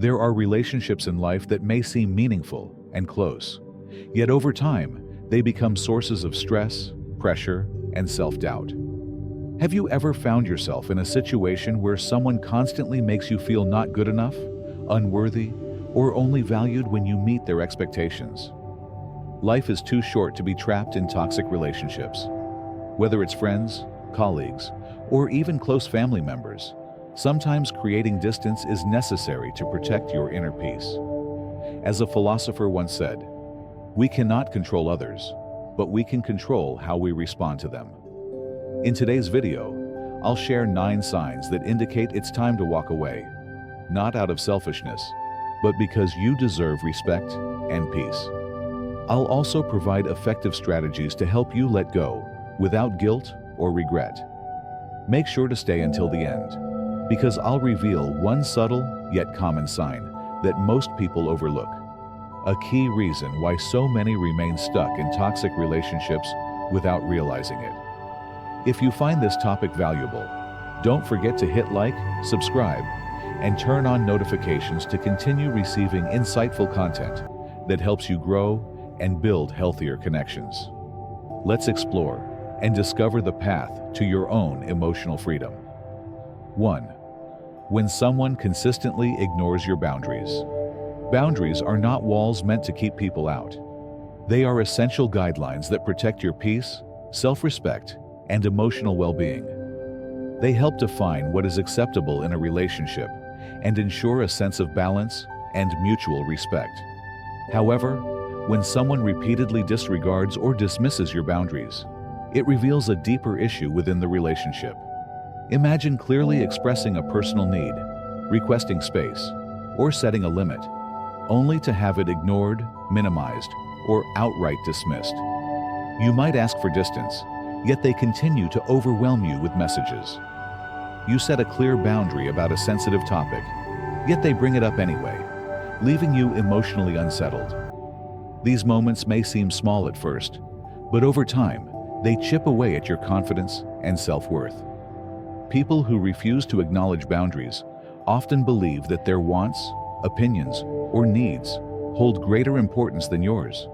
There are relationships in life that may seem meaningful and close, yet over time, they become sources of stress, pressure, and self-doubt. Have you ever found yourself in a situation where someone constantly makes you feel not good enough, unworthy, or only valued when you meet their expectations? Life is too short to be trapped in toxic relationships. Whether it's friends, colleagues, or even close family members, sometimes creating distance is necessary to protect your inner peace. As a philosopher once said, "We cannot control others, but we can control how we respond to them." In today's video, I'll share 9 signs that indicate it's time to walk away, not out of selfishness, but because you deserve respect and peace. I'll also provide effective strategies to help you let go without guilt or regret. Make sure to stay until the end, because I'll reveal one subtle yet common sign that most people overlook. A key reason why so many remain stuck in toxic relationships without realizing it. If you find this topic valuable, don't forget to hit like, subscribe, and turn on notifications to continue receiving insightful content that helps you grow and build healthier connections. Let's explore and discover the path to your own emotional freedom. 1. When someone consistently ignores your boundaries. Boundaries are not walls meant to keep people out. They are essential guidelines that protect your peace, self-respect, and emotional well-being. They help define what is acceptable in a relationship and ensure a sense of balance and mutual respect. However, when someone repeatedly disregards or dismisses your boundaries, it reveals a deeper issue within the relationship. Imagine clearly expressing a personal need, requesting space, or setting a limit, only to have it ignored, minimized, or outright dismissed. You might ask for distance, yet they continue to overwhelm you with messages. You set a clear boundary about a sensitive topic, yet they bring it up anyway, leaving you emotionally unsettled. These moments may seem small at first, but over time, they chip away at your confidence and self-worth. People who refuse to acknowledge boundaries often believe that their wants, opinions, or needs hold greater importance than yours.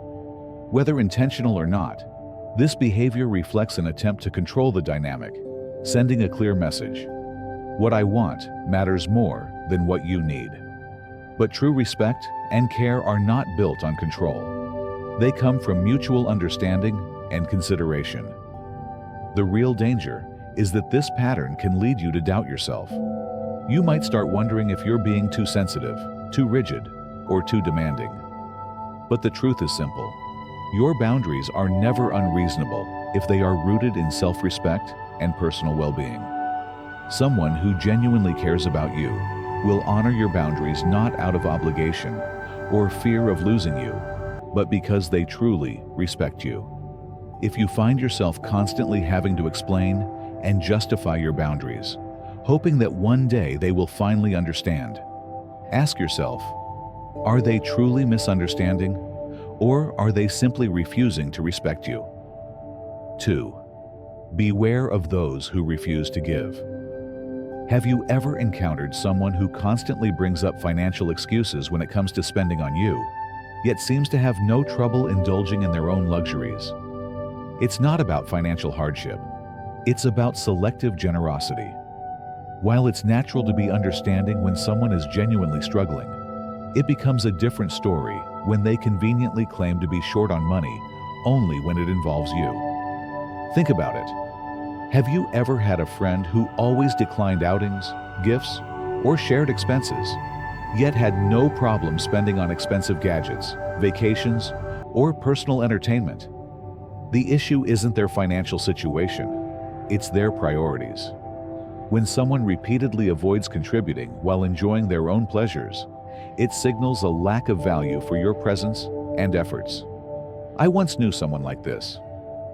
Whether intentional or not, this behavior reflects an attempt to control the dynamic, sending a clear message: what I want matters more than what you need. But true respect and care are not built on control. They come from mutual understanding and consideration. The real danger is that this pattern can lead you to doubt yourself. You might start wondering if you're being too sensitive, too rigid, or too demanding. But the truth is simple. Your boundaries are never unreasonable if they are rooted in self-respect and personal well-being. Someone who genuinely cares about you will honor your boundaries not out of obligation or fear of losing you, but because they truly respect you. If you find yourself constantly having to explain and justify your boundaries, hoping that one day they will finally understand, ask yourself, are they truly misunderstanding, or are they simply refusing to respect you? 2. Beware of those who refuse to give. Have you ever encountered someone who constantly brings up financial excuses when it comes to spending on you, yet seems to have no trouble indulging in their own luxuries? It's not about financial hardship. It's about selective generosity. While it's natural to be understanding when someone is genuinely struggling, it becomes a different story when they conveniently claim to be short on money only when it involves you. Think about it. Have you ever had a friend who always declined outings, gifts, or shared expenses, yet had no problem spending on expensive gadgets, vacations, or personal entertainment? The issue isn't their financial situation, it's their priorities. When someone repeatedly avoids contributing while enjoying their own pleasures, it signals a lack of value for your presence and efforts. I once knew someone like this.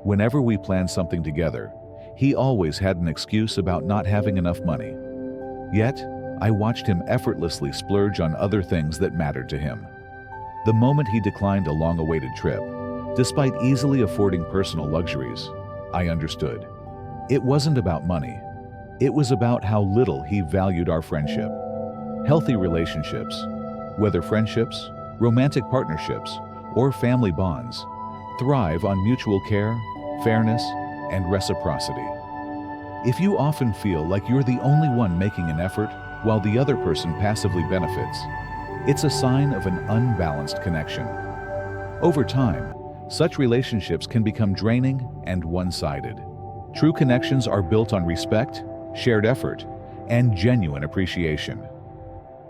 Whenever we planned something together, he always had an excuse about not having enough money. Yet, I watched him effortlessly splurge on other things that mattered to him. The moment he declined a long-awaited trip, despite easily affording personal luxuries, I understood. It wasn't about money. It was about how little he valued our friendship. Healthy relationships, whether friendships, romantic partnerships, or family bonds, thrive on mutual care, fairness, and reciprocity. If you often feel like you're the only one making an effort while the other person passively benefits, it's a sign of an unbalanced connection. Over time, such relationships can become draining and one-sided. True connections are built on respect, shared effort, and genuine appreciation.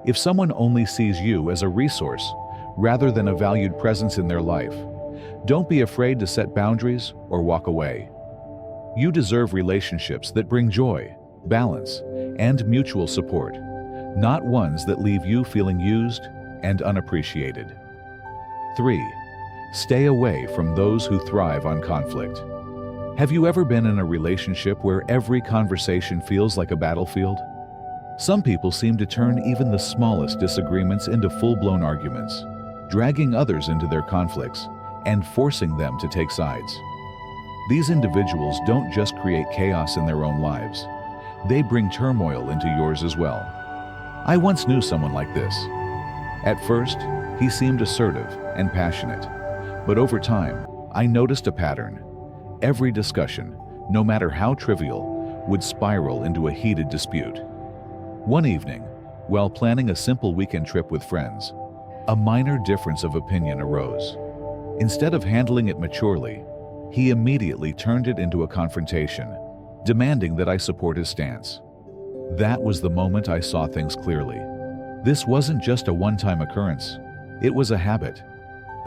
If someone only sees you as a resource rather than a valued presence in their life, don't be afraid to set boundaries or walk away. You deserve relationships that bring joy, balance, and mutual support, not ones that leave you feeling used and unappreciated. 3. Stay away from those who thrive on conflict. Have you ever been in a relationship where every conversation feels like a battlefield? Some people seem to turn even the smallest disagreements into full-blown arguments, dragging others into their conflicts and forcing them to take sides. These individuals don't just create chaos in their own lives, they bring turmoil into yours as well. I once knew someone like this. At first, he seemed assertive and passionate, but over time, I noticed a pattern. Every discussion, no matter how trivial, would spiral into a heated dispute. One evening, while planning a simple weekend trip with friends, a minor difference of opinion arose. Instead of handling it maturely, he immediately turned it into a confrontation, demanding that I support his stance. That was the moment I saw things clearly. This wasn't just a one-time occurrence, it was a habit.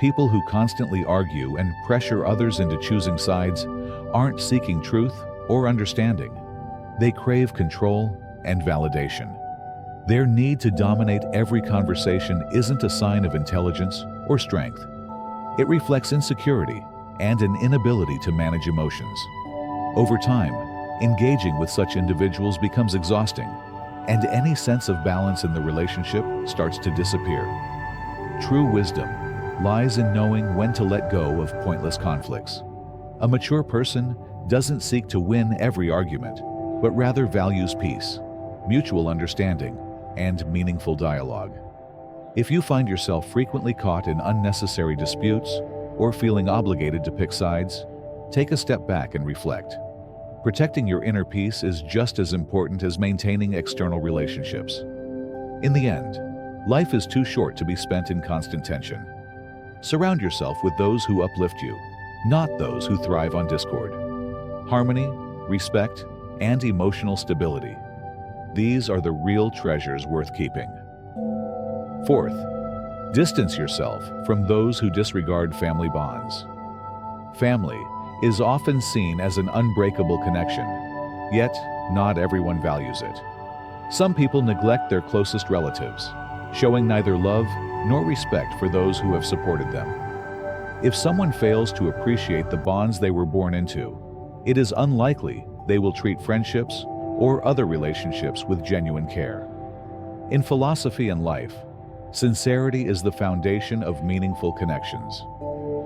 People who constantly argue and pressure others into choosing sides aren't seeking truth or understanding. They crave control and validation. Their need to dominate every conversation isn't a sign of intelligence or strength. It reflects insecurity and an inability to manage emotions. Over time, engaging with such individuals becomes exhausting, and any sense of balance in the relationship starts to disappear. True wisdom lies in knowing when to let go of pointless conflicts. A mature person doesn't seek to win every argument, but rather values peace, mutual understanding, and meaningful dialogue. If you find yourself frequently caught in unnecessary disputes or feeling obligated to pick sides, take a step back and reflect. Protecting your inner peace is just as important as maintaining external relationships. In the end, life is too short to be spent in constant tension. Surround yourself with those who uplift you, not those who thrive on discord. Harmony, respect, and emotional stability. These are the real treasures worth keeping. 4th, distance yourself from those who disregard family bonds. Family is often seen as an unbreakable connection, yet not everyone values it. Some people neglect their closest relatives, showing neither love nor respect for those who have supported them. If someone fails to appreciate the bonds they were born into, it is unlikely they will treat friendships or other relationships with genuine care. In philosophy and life, sincerity is the foundation of meaningful connections.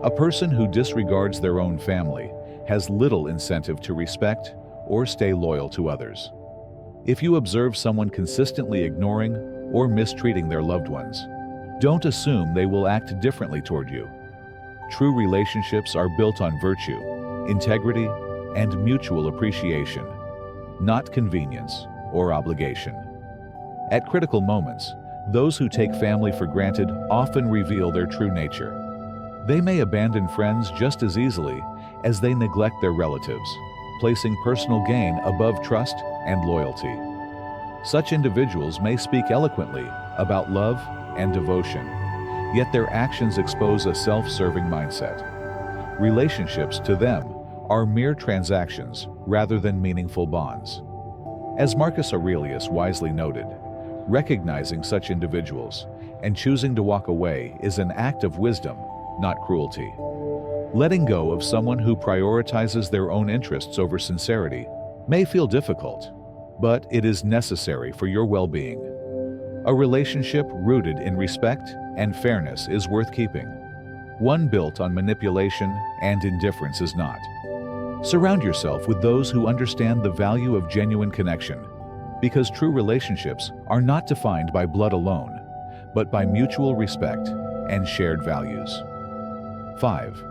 A person who disregards their own family has little incentive to respect or stay loyal to others. If you observe someone consistently ignoring or mistreating their loved ones, don't assume they will act differently toward you. True relationships are built on virtue, integrity, and mutual appreciation, not convenience or obligation. At critical moments, those who take family for granted often reveal their true nature. They may abandon friends just as easily as they neglect their relatives, placing personal gain above trust and loyalty. Such individuals may speak eloquently about love and devotion, yet their actions expose a self-serving mindset. Relationships to them are mere transactions rather than meaningful bonds. As Marcus Aurelius wisely noted, recognizing such individuals and choosing to walk away is an act of wisdom, not cruelty. Letting go of someone who prioritizes their own interests over sincerity may feel difficult, but it is necessary for your well-being. A relationship rooted in respect and fairness is worth keeping. One built on manipulation and indifference is not. Surround yourself with those who understand the value of genuine connection, because true relationships are not defined by blood alone, but by mutual respect and shared values. 5.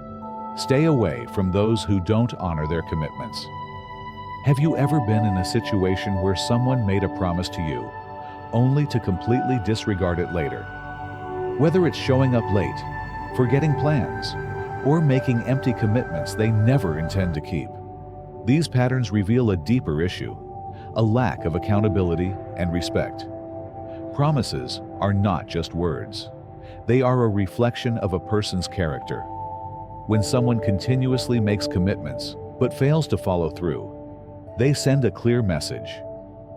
Stay away from those who don't honor their commitments. Have you ever been in a situation where someone made a promise to you, only to completely disregard it later? Whether it's showing up late, forgetting plans, or making empty commitments they never intend to keep. These patterns reveal a deeper issue, a lack of accountability and respect. Promises are not just words. They are a reflection of a person's character. When someone continuously makes commitments but fails to follow through, they send a clear message.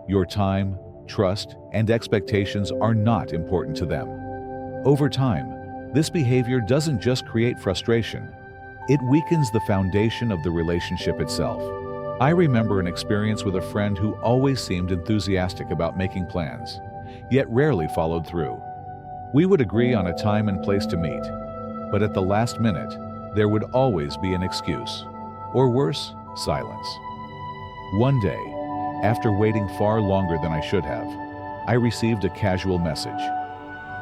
Your time, trust, and expectations are not important to them. Over time, this behavior doesn't just create frustration, it weakens the foundation of the relationship itself. I remember an experience with a friend who always seemed enthusiastic about making plans, yet rarely followed through. We would agree on a time and place to meet, but at the last minute, there would always be an excuse, or worse, silence. One day, after waiting far longer than I should have, I received a casual message.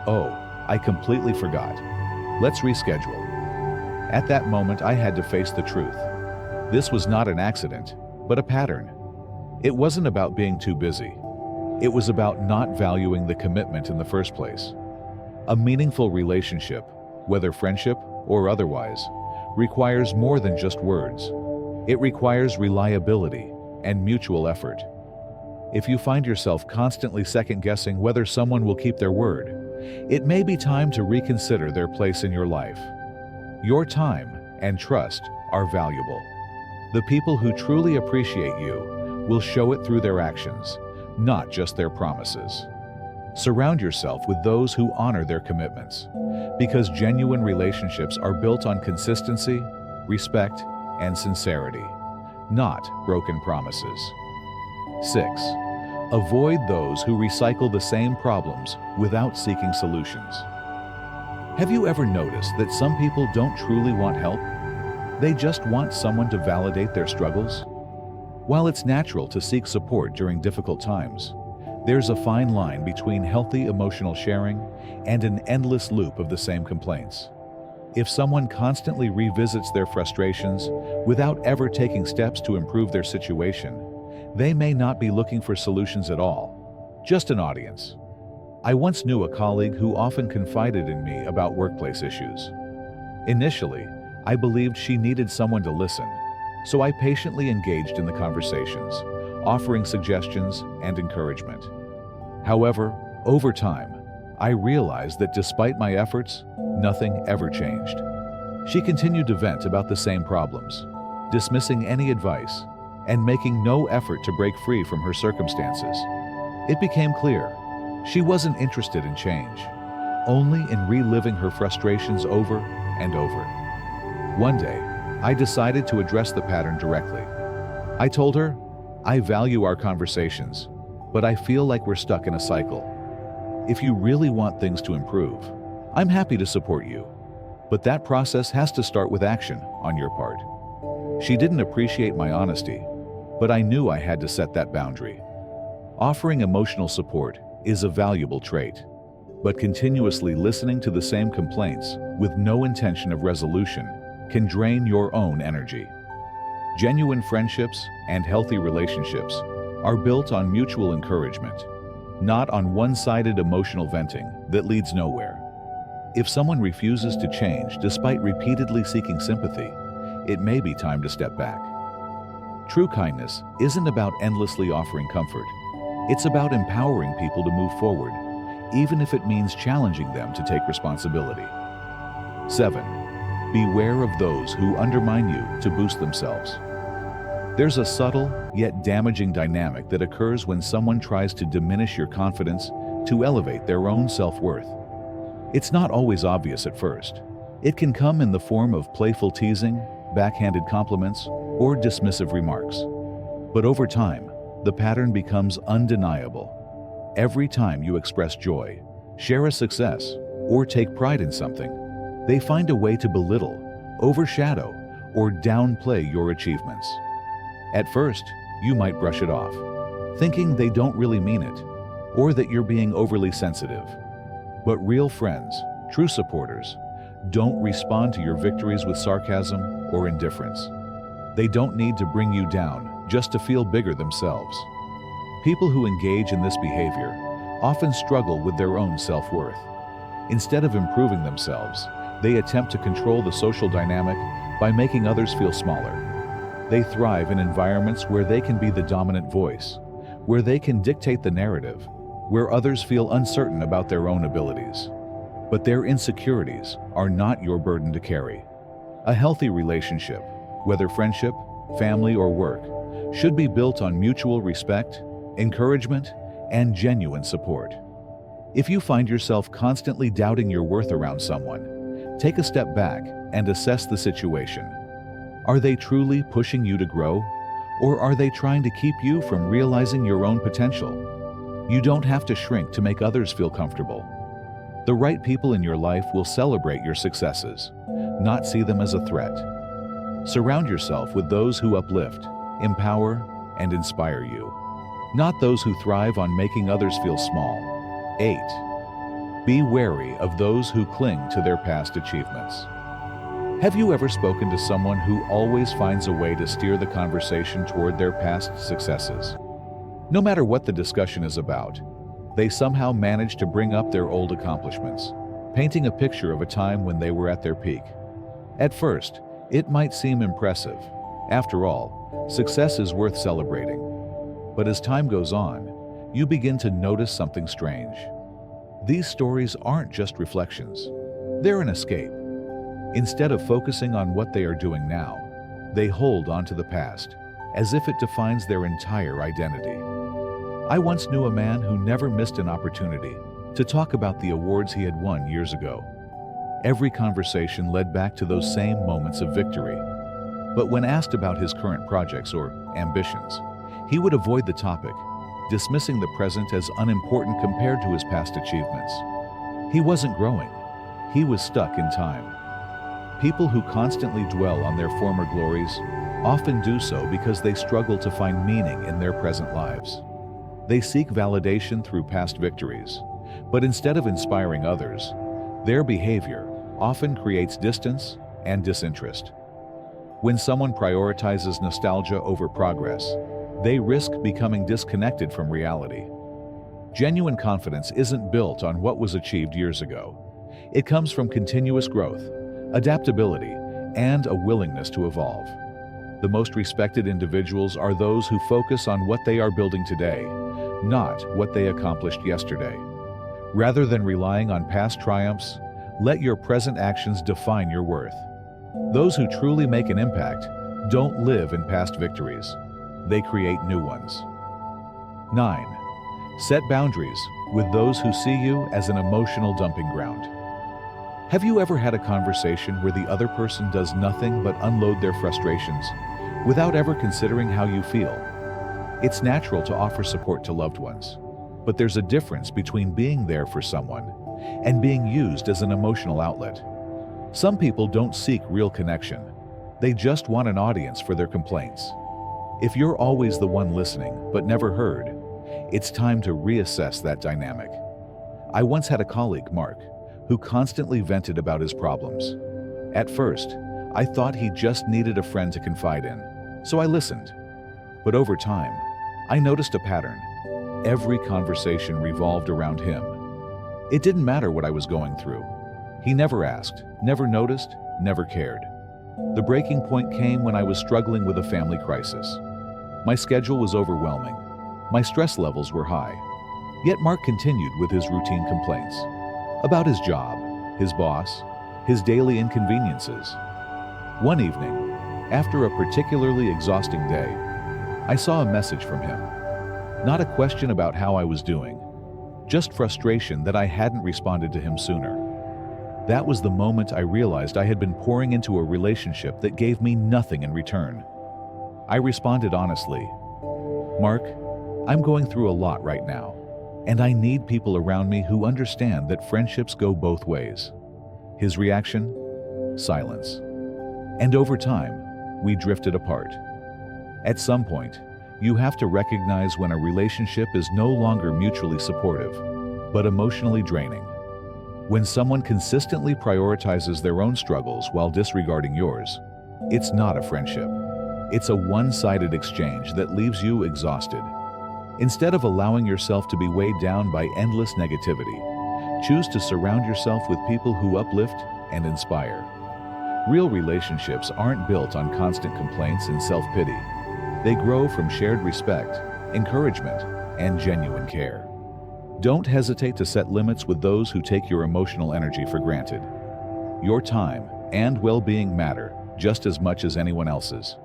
"Oh, I completely forgot. Let's reschedule." At that moment, I had to face the truth. This was not an accident, but a pattern. It wasn't about being too busy. It was about not valuing the commitment in the first place. A meaningful relationship, whether friendship or otherwise, requires more than just words. It requires reliability and mutual effort. If you find yourself constantly second-guessing whether someone will keep their word, it may be time to reconsider their place in your life. Your time and trust are valuable. The people who truly appreciate you will show it through their actions, not just their promises. Surround yourself with those who honor their commitments, because genuine relationships are built on consistency, respect, and sincerity, not broken promises. 6. Avoid those who recycle the same problems without seeking solutions. Have you ever noticed that some people don't truly want help? They just want someone to validate their struggles? While it's natural to seek support during difficult times, there's a fine line between healthy emotional sharing and an endless loop of the same complaints. If someone constantly revisits their frustrations without ever taking steps to improve their situation, they may not be looking for solutions at all, just an audience. I once knew a colleague who often confided in me about workplace issues. Initially, I believed she needed someone to listen, so I patiently engaged in the conversations, offering suggestions and encouragement. However, over time, I realized that despite my efforts, nothing ever changed. She continued to vent about the same problems, dismissing any advice, and making no effort to break free from her circumstances. It became clear she wasn't interested in change, only in reliving her frustrations over and over. One day, I decided to address the pattern directly. I told her, "I value our conversations, but I feel like we're stuck in a cycle. If you really want things to improve, I'm happy to support you, but that process has to start with action on your part." She didn't appreciate my honesty, but I knew I had to set that boundary. Offering emotional support is a valuable trait, but continuously listening to the same complaints with no intention of resolution can drain your own energy. Genuine friendships and healthy relationships are built on mutual encouragement, not on one-sided emotional venting that leads nowhere. If someone refuses to change despite repeatedly seeking sympathy, it may be time to step back. True kindness isn't about endlessly offering comfort. It's about empowering people to move forward, even if it means challenging them to take responsibility. 7. Beware of those who undermine you to boost themselves. There's a subtle yet damaging dynamic that occurs when someone tries to diminish your confidence to elevate their own self-worth. It's not always obvious at first. It can come in the form of playful teasing, backhanded compliments, or dismissive remarks. But over time, the pattern becomes undeniable. Every time you express joy, share a success, or take pride in something, they find a way to belittle, overshadow, or downplay your achievements. At first, you might brush it off, thinking they don't really mean it, or that you're being overly sensitive. But real friends, true supporters, don't respond to your victories with sarcasm or indifference. They don't need to bring you down just to feel bigger themselves. People who engage in this behavior often struggle with their own self-worth. Instead of improving themselves, they attempt to control the social dynamic by making others feel smaller. They thrive in environments where they can be the dominant voice, where they can dictate the narrative, where others feel uncertain about their own abilities. But their insecurities are not your burden to carry. A healthy relationship, whether friendship, family, or work, should be built on mutual respect, encouragement, and genuine support. If you find yourself constantly doubting your worth around someone, take a step back and assess the situation. Are they truly pushing you to grow, or are they trying to keep you from realizing your own potential? You don't have to shrink to make others feel comfortable. The right people in your life will celebrate your successes, not see them as a threat. Surround yourself with those who uplift, empower, and inspire you, not those who thrive on making others feel small. 8. Be wary of those who cling to their past achievements. Have you ever spoken to someone who always finds a way to steer the conversation toward their past successes? No matter what the discussion is about, they somehow manage to bring up their old accomplishments, painting a picture of a time when they were at their peak. At first, it might seem impressive. After all, success is worth celebrating. But as time goes on, you begin to notice something strange. These stories aren't just reflections. They're an escape. Instead of focusing on what they are doing now, they hold on to the past, as if it defines their entire identity. I once knew a man who never missed an opportunity to talk about the awards he had won years ago. Every conversation led back to those same moments of victory. But when asked about his current projects or ambitions, he would avoid the topic, dismissing the present as unimportant compared to his past achievements. He wasn't growing. He was stuck in time. People who constantly dwell on their former glories often do so because they struggle to find meaning in their present lives. They seek validation through past victories, but instead of inspiring others, their behavior often creates distance and disinterest. When someone prioritizes nostalgia over progress, they risk becoming disconnected from reality. Genuine confidence isn't built on what was achieved years ago. It comes from continuous growth, adaptability, and a willingness to evolve. The most respected individuals are those who focus on what they are building today, not what they accomplished yesterday. Rather than relying on past triumphs, let your present actions define your worth. Those who truly make an impact don't live in past victories. They create new ones. 9. Set boundaries with those who see you as an emotional dumping ground. Have you ever had a conversation where the other person does nothing but unload their frustrations without ever considering how you feel? It's natural to offer support to loved ones, but there's a difference between being there for someone and being used as an emotional outlet. Some people don't seek real connection. They just want an audience for their complaints. If you're always the one listening but never heard, it's time to reassess that dynamic. I once had a colleague, Mark, who constantly vented about his problems. At first, I thought he just needed a friend to confide in, so I listened. But over time, I noticed a pattern. Every conversation revolved around him. It didn't matter what I was going through. He never asked, never noticed, never cared. The breaking point came when I was struggling with a family crisis. My schedule was overwhelming. My stress levels were high. Yet Mark continued with his routine complaints about his job, his boss, his daily inconveniences. One evening, after a particularly exhausting day, I saw a message from him. Not a question about how I was doing, just frustration that I hadn't responded to him sooner. That was the moment I realized I had been pouring into a relationship that gave me nothing in return. I responded honestly, "Mark, I'm going through a lot right now, and I need people around me who understand that friendships go both ways." His reaction? Silence. And over time, we drifted apart. At some point, you have to recognize when a relationship is no longer mutually supportive, but emotionally draining. When someone consistently prioritizes their own struggles while disregarding yours, it's not a friendship. It's a one-sided exchange that leaves you exhausted. Instead of allowing yourself to be weighed down by endless negativity, choose to surround yourself with people who uplift and inspire. Real relationships aren't built on constant complaints and self-pity. They grow from shared respect, encouragement, and genuine care. Don't hesitate to set limits with those who take your emotional energy for granted. Your time and well-being matter just as much as anyone else's.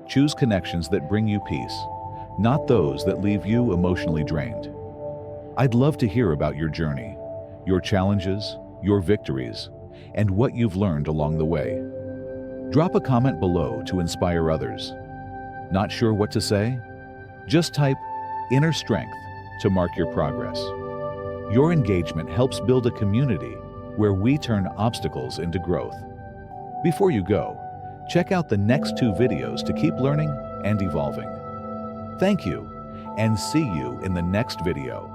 Choose connections that bring you peace, not those that leave you emotionally drained. I'd love to hear about your journey, your challenges, your victories, and what you've learned along the way. Drop a comment below to inspire others. Not sure what to say? Just type "inner strength" to mark your progress. Your engagement helps build a community where we turn obstacles into growth. Before you go, check out the next 2 videos to keep learning and evolving. Thank you, and see you in the next video.